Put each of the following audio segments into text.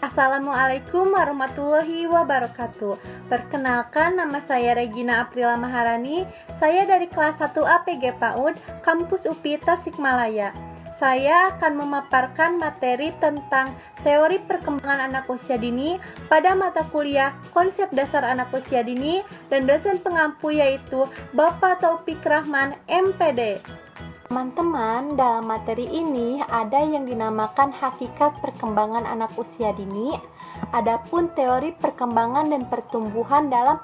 Assalamualaikum warahmatullahi wabarakatuh. Perkenalkan, nama saya Regina Aprila Maharani. Saya dari kelas 1A PG PAUD, Kampus UPI Tasikmalaya. Saya akan memaparkan materi tentang teori perkembangan anak usia dini pada mata kuliah Konsep Dasar Anak Usia Dini dan dosen pengampu yaitu Bapak Taufik Rahman, MPD. Teman-teman, dalam materi ini ada yang dinamakan hakikat perkembangan anak usia dini, adapun teori perkembangan dan pertumbuhan dalam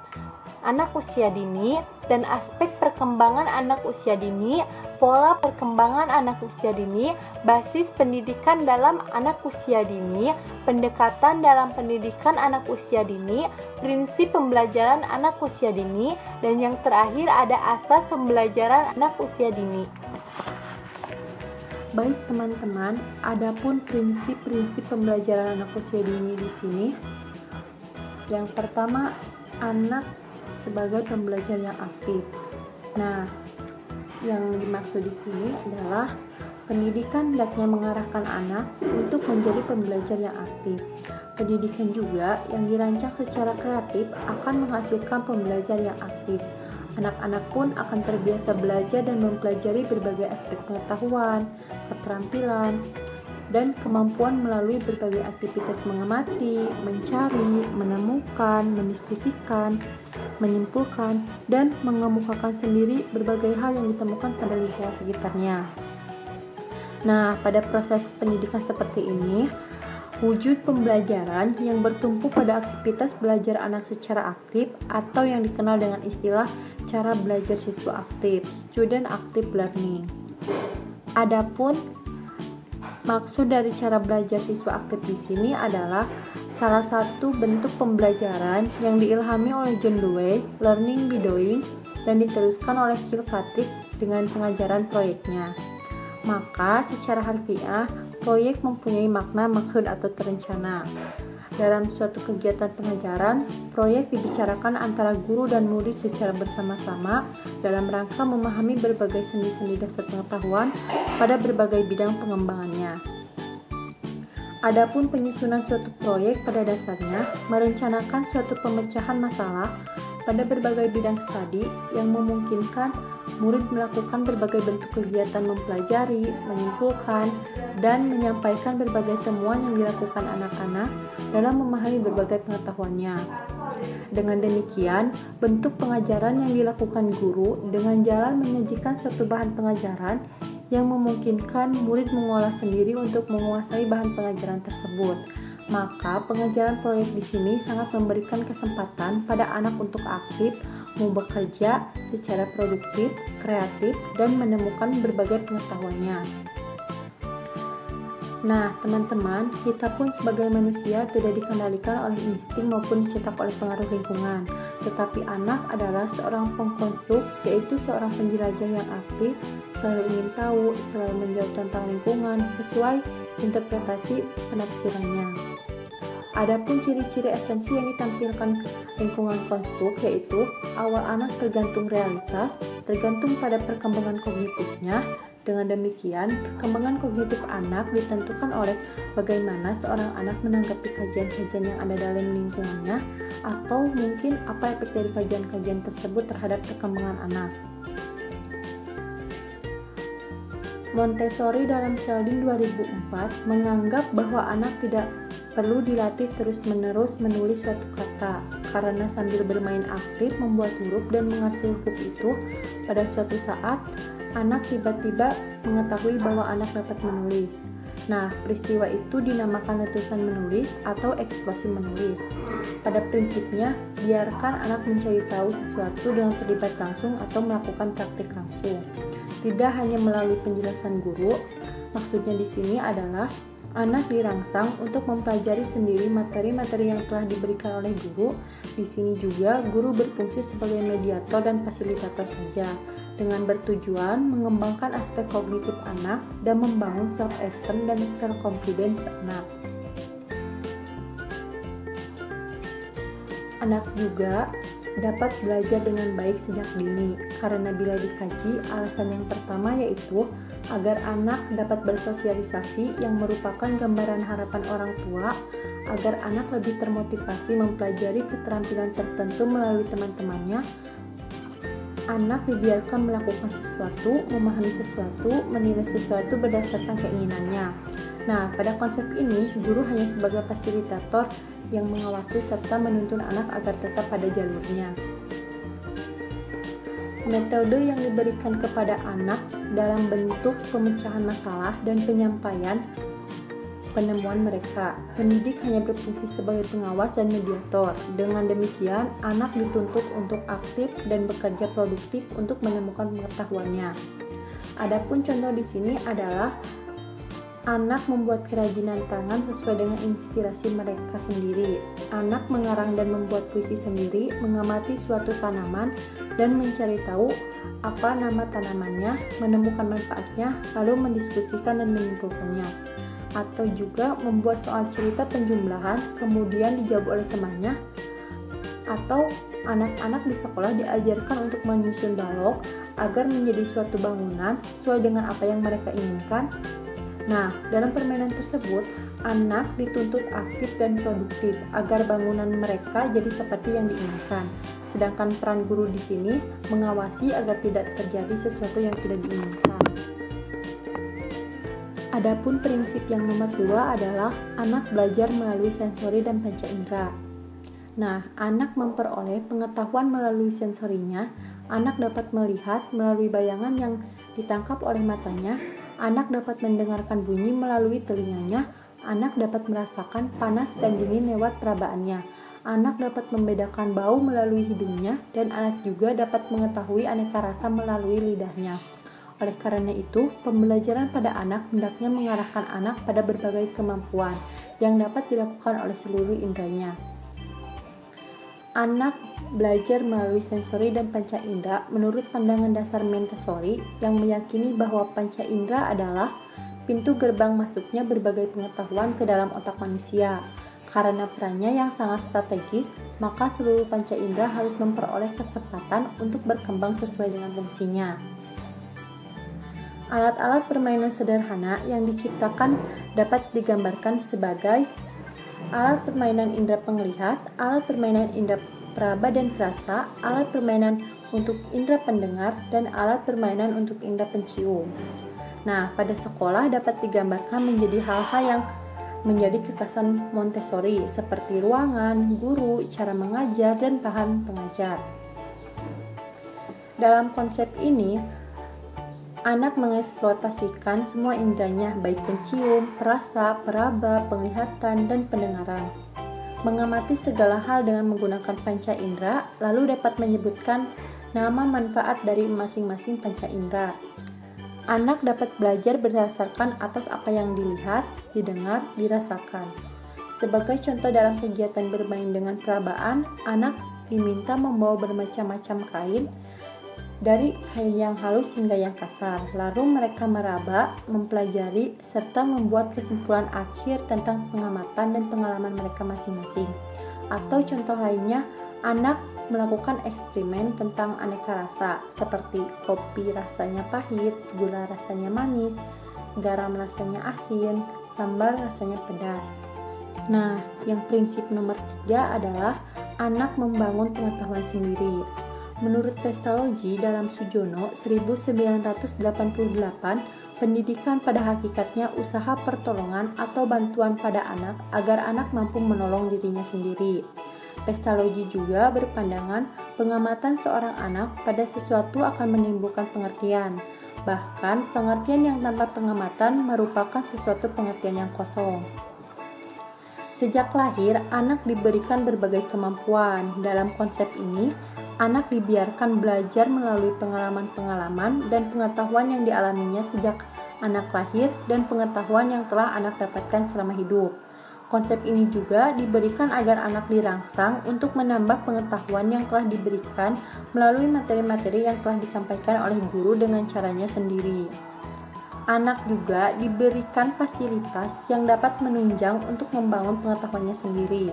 anak usia dini, dan aspek perkembangan anak usia dini, pola perkembangan anak usia dini, basis pendidikan dalam anak usia dini, pendekatan dalam pendidikan anak usia dini, prinsip pembelajaran anak usia dini, dan yang terakhir ada asas pembelajaran anak usia dini. Baik teman-teman, adapun prinsip-prinsip pembelajaran anak usia dini di sini. Yang pertama, anak sebagai pembelajar yang aktif. Nah, yang dimaksud di sini adalah pendidikan hendaknya mengarahkan anak untuk menjadi pembelajar yang aktif. Pendidikan juga yang dirancang secara kreatif akan menghasilkan pembelajar yang aktif. Anak-anak pun akan terbiasa belajar dan mempelajari berbagai aspek pengetahuan, keterampilan, dan kemampuan melalui berbagai aktivitas mengamati, mencari, menemukan, mendiskusikan, menyimpulkan, dan mengemukakan sendiri berbagai hal yang ditemukan pada lingkungan sekitarnya. Nah, pada proses pendidikan seperti ini, wujud pembelajaran yang bertumpu pada aktivitas belajar anak secara aktif atau yang dikenal dengan istilah cara belajar siswa aktif, student active learning. Adapun maksud dari cara belajar siswa aktif di sini adalah salah satu bentuk pembelajaran yang diilhami oleh John Dewey, learning by doing, dan diteruskan oleh Kilpatrick dengan pengajaran proyeknya. Maka secara harfiah, proyek mempunyai makna, maksud, atau terencana. Dalam suatu kegiatan pengajaran, proyek dibicarakan antara guru dan murid secara bersama-sama dalam rangka memahami berbagai sendi-sendi dasar pengetahuan pada berbagai bidang pengembangannya. Adapun penyusunan suatu proyek pada dasarnya merencanakan suatu pemecahan masalah pada berbagai bidang studi yang memungkinkan murid melakukan berbagai bentuk kegiatan mempelajari, menyimpulkan, dan menyampaikan berbagai temuan yang dilakukan anak-anak dalam memahami berbagai pengetahuannya. Dengan demikian, bentuk pengajaran yang dilakukan guru dengan jalan menyajikan suatu bahan pengajaran yang memungkinkan murid mengolah sendiri untuk menguasai bahan pengajaran tersebut. Maka pengajaran proyek di sini sangat memberikan kesempatan pada anak untuk aktif, mau bekerja secara produktif, kreatif, dan menemukan berbagai pengetahuannya. Nah, teman-teman, kita pun sebagai manusia tidak dikendalikan oleh insting maupun dicetak oleh pengaruh lingkungan. Tetapi anak adalah seorang pengkonstruk, yaitu seorang penjelajah yang aktif, selalu ingin tahu, selalu menjawab tentang lingkungan sesuai interpretasi penafsirannya. Adapun ciri-ciri esensi yang ditampilkan lingkungan konstruk yaitu awal anak tergantung realitas, tergantung pada perkembangan kognitifnya. Dengan demikian, perkembangan kognitif anak ditentukan oleh bagaimana seorang anak menanggapi kajian-kajian yang ada dalam lingkungannya atau mungkin apa efek dari kajian-kajian tersebut terhadap perkembangan anak. Montessori dalam Sheldon 2004 menganggap bahwa anak tidak perlu dilatih terus-menerus menulis suatu kata, karena sambil bermain aktif membuat huruf dan mengarsi huruf itu, pada suatu saat anak tiba-tiba mengetahui bahwa anak dapat menulis. Nah, peristiwa itu dinamakan letusan menulis atau eksplosi menulis. Pada prinsipnya, biarkan anak mencari tahu sesuatu dengan terlibat langsung atau melakukan praktik langsung. Tidak hanya melalui penjelasan guru, maksudnya di sini adalah anak dirangsang untuk mempelajari sendiri materi-materi yang telah diberikan oleh guru. Di sini juga guru berfungsi sebagai mediator dan fasilitator saja, dengan bertujuan mengembangkan aspek kognitif anak dan membangun self-esteem dan self-confidence anak. Anak juga dapat belajar dengan baik sejak dini, karena bila dikaji, alasan yang pertama yaitu agar anak dapat bersosialisasi yang merupakan gambaran harapan orang tua agar anak lebih termotivasi mempelajari keterampilan tertentu melalui teman-temannya. Anak dibiarkan melakukan sesuatu, memahami sesuatu, menilai sesuatu berdasarkan keinginannya. Nah, pada konsep ini, guru hanya sebagai fasilitator yang mengawasi serta menuntun anak agar tetap pada jalurnya. Metode yang diberikan kepada anak dalam bentuk pemecahan masalah dan penyampaian penemuan mereka. Pendidik hanya berfungsi sebagai pengawas dan mediator. Dengan demikian, anak dituntut untuk aktif dan bekerja produktif untuk menemukan pengetahuannya. Adapun contoh di sini adalah anak membuat kerajinan tangan sesuai dengan inspirasi mereka sendiri. Anak mengarang dan membuat puisi sendiri, mengamati suatu tanaman dan mencari tahu apa nama tanamannya, menemukan manfaatnya, lalu mendiskusikan dan menyimpulkannya. Atau juga membuat soal cerita penjumlahan, kemudian dijawab oleh temannya. Atau anak-anak di sekolah diajarkan untuk menyusun balok agar menjadi suatu bangunan sesuai dengan apa yang mereka inginkan. Nah, dalam permainan tersebut, anak dituntut aktif dan produktif agar bangunan mereka jadi seperti yang diinginkan. Sedangkan peran guru di sini mengawasi agar tidak terjadi sesuatu yang tidak diinginkan. Adapun prinsip yang nomor 2 adalah anak belajar melalui sensori dan panca indera. Nah, anak memperoleh pengetahuan melalui sensorinya. Anak dapat melihat melalui bayangan yang ditangkap oleh matanya. Anak dapat mendengarkan bunyi melalui telinganya. Anak dapat merasakan panas dan dingin lewat perabaannya. Anak dapat membedakan bau melalui hidungnya, dan anak juga dapat mengetahui aneka rasa melalui lidahnya. Oleh karena itu, pembelajaran pada anak hendaknya mengarahkan anak pada berbagai kemampuan yang dapat dilakukan oleh seluruh inderanya. Anak belajar melalui sensori dan panca indera menurut pandangan dasar Montessori yang meyakini bahwa panca indera adalah pintu gerbang masuknya berbagai pengetahuan ke dalam otak manusia. Karena perannya yang sangat strategis, maka seluruh panca indera harus memperoleh kesempatan untuk berkembang sesuai dengan fungsinya. Alat-alat permainan sederhana yang diciptakan dapat digambarkan sebagai alat permainan indera penglihat, alat permainan indera peraba dan perasa, alat permainan untuk indera pendengar, dan alat permainan untuk indera pencium. Nah, pada sekolah dapat digambarkan menjadi hal-hal yang menjadi kekhasan Montessori seperti ruangan, guru, cara mengajar, dan bahan pengajar. Dalam konsep ini, anak mengeksploitasikan semua inderanya baik pencium, perasa, peraba, penglihatan, dan pendengaran. Mengamati segala hal dengan menggunakan panca indera, lalu dapat menyebutkan nama manfaat dari masing-masing panca indera. Anak dapat belajar berdasarkan atas apa yang dilihat, didengar, dirasakan. Sebagai contoh dalam kegiatan bermain dengan perabaan, anak diminta membawa bermacam-macam kain, dari kain yang halus hingga yang kasar. Lalu mereka meraba, mempelajari, serta membuat kesimpulan akhir tentang pengamatan dan pengalaman mereka masing-masing. Atau contoh lainnya, anak melakukan eksperimen tentang aneka rasa, seperti kopi rasanya pahit, gula rasanya manis, garam rasanya asin, sambal rasanya pedas. Nah, yang prinsip nomor 3 adalah anak membangun pengetahuan sendiri. Menurut Pestalozzi dalam Sujono 1988, pendidikan pada hakikatnya usaha pertolongan atau bantuan pada anak agar anak mampu menolong dirinya sendiri. Pestalozzi juga berpandangan pengamatan seorang anak pada sesuatu akan menimbulkan pengertian. Bahkan, pengertian yang tanpa pengamatan merupakan sesuatu pengertian yang kosong. Sejak lahir, anak diberikan berbagai kemampuan. Dalam konsep ini, anak dibiarkan belajar melalui pengalaman-pengalaman dan pengetahuan yang dialaminya sejak anak lahir dan pengetahuan yang telah anak dapatkan selama hidup. Konsep ini juga diberikan agar anak dirangsang untuk menambah pengetahuan yang telah diberikan melalui materi-materi yang telah disampaikan oleh guru dengan caranya sendiri. Anak juga diberikan fasilitas yang dapat menunjang untuk membangun pengetahuannya sendiri.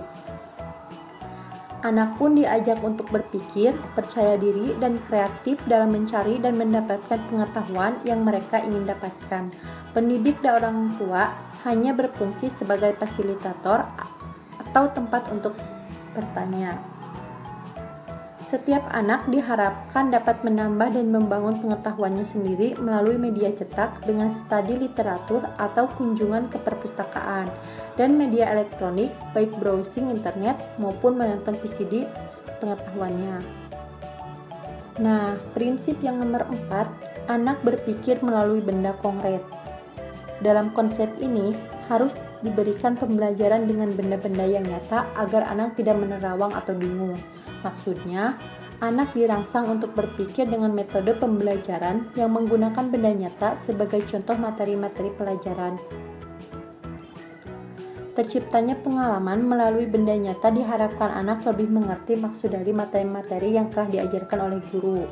Anak pun diajak untuk berpikir, percaya diri, dan kreatif dalam mencari dan mendapatkan pengetahuan yang mereka ingin dapatkan. Pendidik dan orang tua hanya berfungsi sebagai fasilitator atau tempat untuk bertanya. Setiap anak diharapkan dapat menambah dan membangun pengetahuannya sendiri melalui media cetak dengan studi literatur atau kunjungan ke perpustakaan dan media elektronik, baik browsing internet maupun menonton VCD pengetahuannya. Nah, prinsip yang nomor 4, anak berpikir melalui benda konkret. Dalam konsep ini, harus diberikan pembelajaran dengan benda-benda yang nyata agar anak tidak menerawang atau bingung. Maksudnya, anak dirangsang untuk berpikir dengan metode pembelajaran yang menggunakan benda nyata sebagai contoh materi-materi pelajaran. Terciptanya pengalaman melalui benda nyata diharapkan anak lebih mengerti maksud dari materi-materi yang telah diajarkan oleh guru.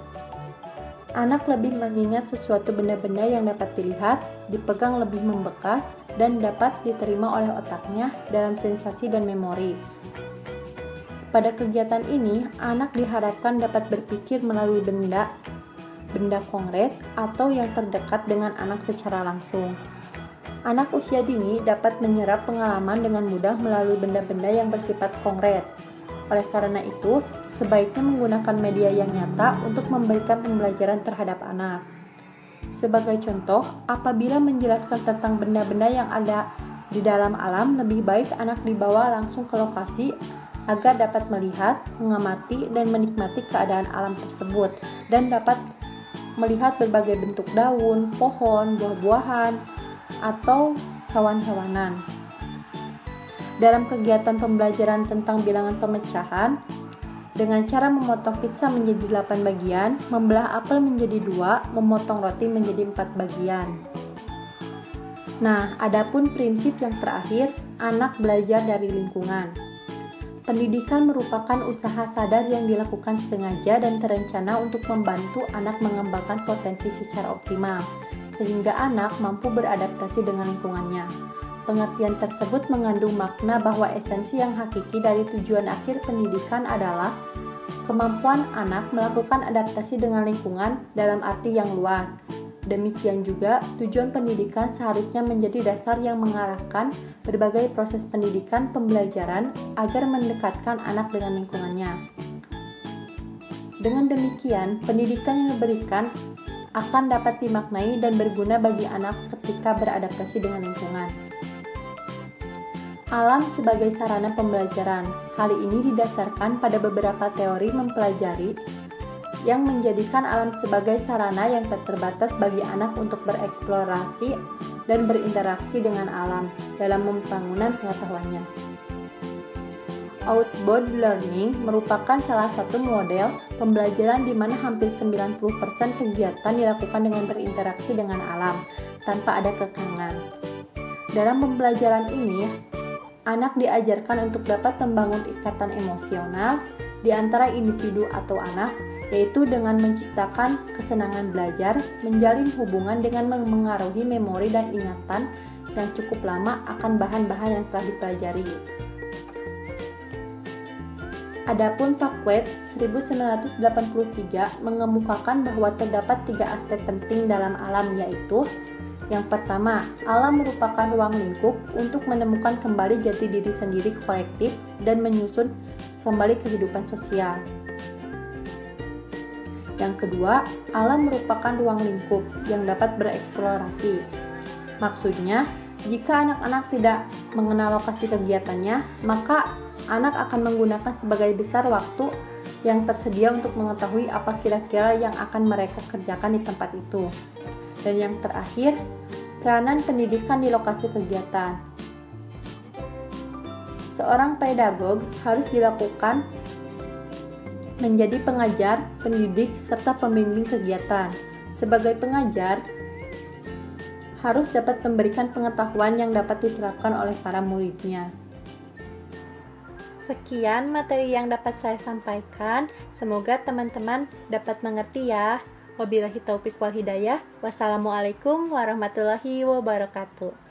Anak lebih mengingat sesuatu benda-benda yang dapat dilihat, dipegang lebih membekas, dan dapat diterima oleh otaknya dalam sensasi dan memori. Pada kegiatan ini, anak diharapkan dapat berpikir melalui benda konkret atau yang terdekat dengan anak secara langsung. Anak usia dini dapat menyerap pengalaman dengan mudah melalui benda-benda yang bersifat konkret. Oleh karena itu, sebaiknya menggunakan media yang nyata untuk memberikan pembelajaran terhadap anak. Sebagai contoh, apabila menjelaskan tentang benda-benda yang ada di dalam alam, lebih baik anak dibawa langsung ke lokasi agar dapat melihat, mengamati, dan menikmati keadaan alam tersebut, dan dapat melihat berbagai bentuk daun, pohon, buah-buahan, atau hewan-hewanan. Dalam kegiatan pembelajaran tentang bilangan pemecahan, dengan cara memotong pizza menjadi 8 bagian, membelah apel menjadi 2, memotong roti menjadi 4 bagian. Nah, adapun prinsip yang terakhir, anak belajar dari lingkungan. Pendidikan merupakan usaha sadar yang dilakukan sengaja dan terencana untuk membantu anak mengembangkan potensi secara optimal, sehingga anak mampu beradaptasi dengan lingkungannya. Pengertian tersebut mengandung makna bahwa esensi yang hakiki dari tujuan akhir pendidikan adalah kemampuan anak melakukan adaptasi dengan lingkungan dalam arti yang luas. Demikian juga, tujuan pendidikan seharusnya menjadi dasar yang mengarahkan berbagai proses pendidikan pembelajaran agar mendekatkan anak dengan lingkungannya. Dengan demikian, pendidikan yang diberikan akan dapat dimaknai dan berguna bagi anak ketika beradaptasi dengan lingkungan. Alam sebagai sarana pembelajaran. Hal ini didasarkan pada beberapa teori mempelajari yang menjadikan alam sebagai sarana yang tak terbatas bagi anak untuk bereksplorasi dan berinteraksi dengan alam dalam pembangunan pengetahuannya. Outbound learning merupakan salah satu model pembelajaran di mana hampir 90% kegiatan dilakukan dengan berinteraksi dengan alam tanpa ada kekangan. Dalam pembelajaran ini, anak diajarkan untuk dapat membangun ikatan emosional di antara individu atau anak, yaitu dengan menciptakan kesenangan belajar, menjalin hubungan dengan mengaruhi memori dan ingatan yang cukup lama akan bahan-bahan yang telah dipelajari. Adapun Paquet 1983 mengemukakan bahwa terdapat 3 aspek penting dalam alam, yaitu yang pertama, alam merupakan ruang lingkup untuk menemukan kembali jati diri sendiri kolektif dan menyusun kembali kehidupan sosial. Yang kedua, alam merupakan ruang lingkup yang dapat bereksplorasi. Maksudnya, jika anak-anak tidak mengenal lokasi kegiatannya, maka anak akan menggunakan sebagai besar waktu yang tersedia untuk mengetahui apa kira-kira yang akan mereka kerjakan di tempat itu. Dan yang terakhir, peranan pendidikan di lokasi kegiatan. Seorang pedagog harus dilakukan menjadi pengajar, pendidik, serta pembimbing kegiatan. Sebagai pengajar, harus dapat memberikan pengetahuan yang dapat diterapkan oleh para muridnya. Sekian materi yang dapat saya sampaikan. Semoga teman-teman dapat mengerti ya. Wabillahi taufiq wal hidayah. Wassalamualaikum warahmatullahi wabarakatuh.